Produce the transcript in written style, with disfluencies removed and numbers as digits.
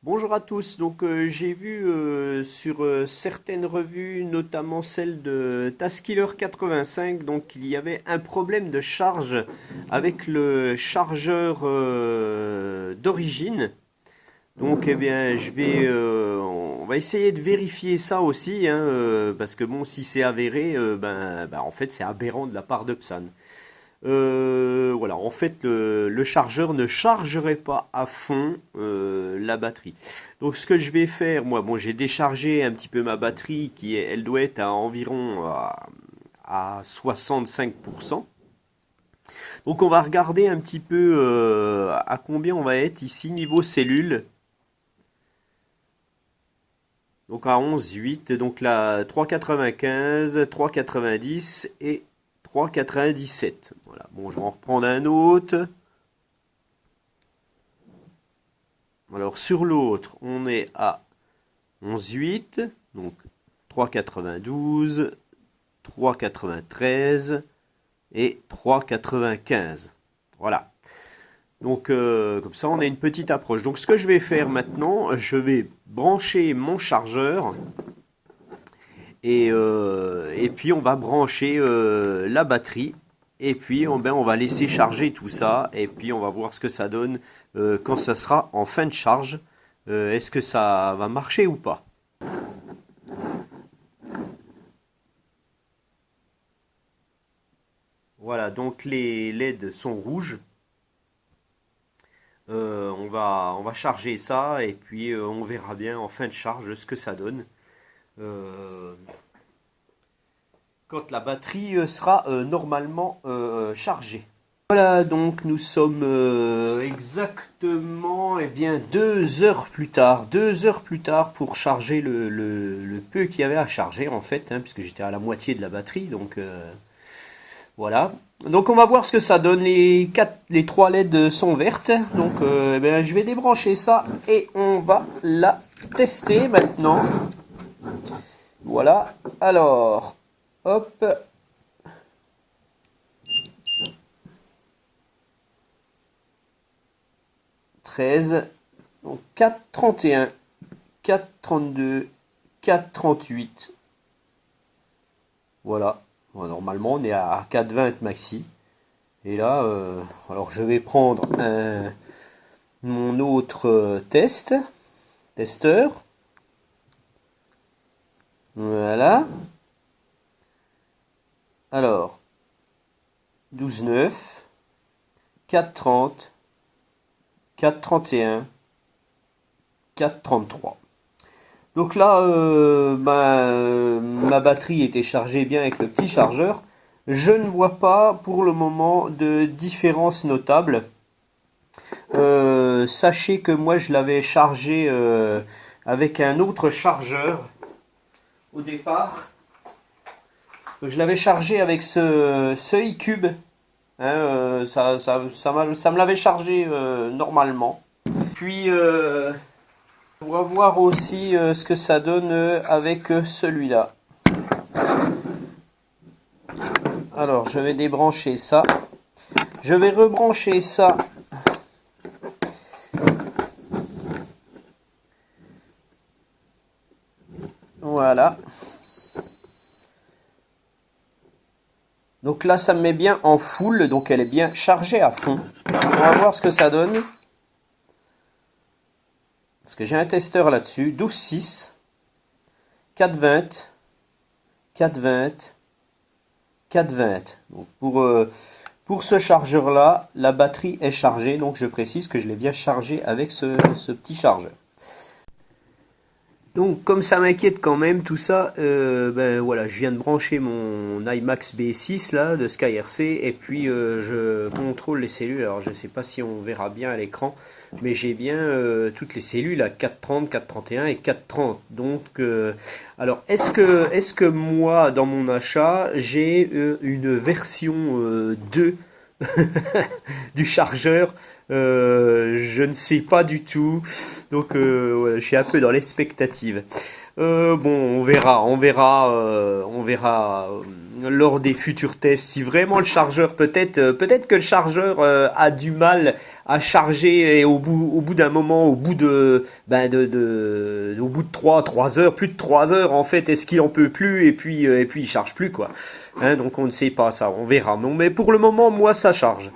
Bonjour à tous. Donc j'ai vu sur certaines revues, notamment celle de Taskiller 85, donc qu'il y avait un problème de charge avec le chargeur d'origine. Donc eh bien on va essayer de vérifier ça aussi, hein, parce que bon, si c'est avéré, en fait c'est aberrant de la part de Psan. Voilà, en fait, le chargeur ne chargerait pas à fond la batterie. Donc, ce que je vais faire, moi, bon, j'ai déchargé un petit peu ma batterie, elle doit être à environ à 65%. Donc, on va regarder un petit peu à combien on va être ici niveau cellule. Donc à 11,8, donc là 3,95, 3,90 et 3,97. Voilà, bon, je vais en reprendre un autre. Alors sur l'autre, on est à 11,8, donc 3,92, 3,93 et 3,95. Voilà. Donc comme ça, on a une petite approche. Donc ce que je vais faire maintenant, je vais brancher mon chargeur et puis on va brancher la batterie. Et puis on va laisser charger tout ça. Et puis on va voir ce que ça donne quand ça sera en fin de charge. Est-ce que ça va marcher ou pas? Voilà, donc les LED sont rouges. On va charger ça et puis on verra bien en fin de charge ce que ça donne. Euh, Quand la batterie sera normalement chargée. Voilà, donc nous sommes exactement 2 heures plus tard. 2 heures plus tard pour charger le peu qu'il y avait à charger en fait, hein, puisque j'étais à la moitié de la batterie. Donc voilà. Donc on va voir ce que ça donne. Les 3 LED sont vertes. Donc je vais débrancher ça et on va la tester maintenant. Voilà. Alors, hop. Donc 4,31, 4,32, 4,38. Voilà. Bon, normalement, on est à 4,20 maxi. Et là, alors je vais prendre mon autre testeur. Voilà. Alors, 12,9, 4,30, 4,31, 4,33. Donc là, ma batterie était chargée bien avec le petit chargeur. Je ne vois pas pour le moment de différence notable. Sachez que moi je l'avais chargé avec un autre chargeur au départ. Je l'avais chargé avec ce iCube. Hein, ça me l'avait chargé normalement. Puis on va voir aussi ce que ça donne avec celui-là. Alors je vais débrancher ça. Je vais rebrancher ça. Voilà. Donc là ça me met bien en full, donc elle est bien chargée à fond. On va voir ce que ça donne. Parce que j'ai un testeur là-dessus. 12,6, 4,20, 4,20, 4,20. Donc pour ce chargeur-là, la batterie est chargée. Donc je précise que je l'ai bien chargé avec ce petit chargeur. Donc comme ça m'inquiète quand même tout ça, voilà, je viens de brancher mon iMax B6 là de SkyRC et puis je contrôle les cellules. Alors je ne sais pas si on verra bien à l'écran, mais j'ai bien toutes les cellules à 4,30, 4,31 et 4,30. Donc alors est-ce que moi dans mon achat j'ai une version 2 du chargeur? Je ne sais pas du tout. Donc voilà, je suis un peu dans l'expectative. Bon, on verra lors des futurs tests. Si vraiment le chargeur, peut-être que le chargeur a du mal à charger et au bout d'un moment, au bout de trois heures, plus de 3 heures en fait, est-ce qu'il en peut plus et puis il charge plus quoi. Hein, donc on ne sait pas ça, on verra. Non, mais pour le moment, moi ça charge.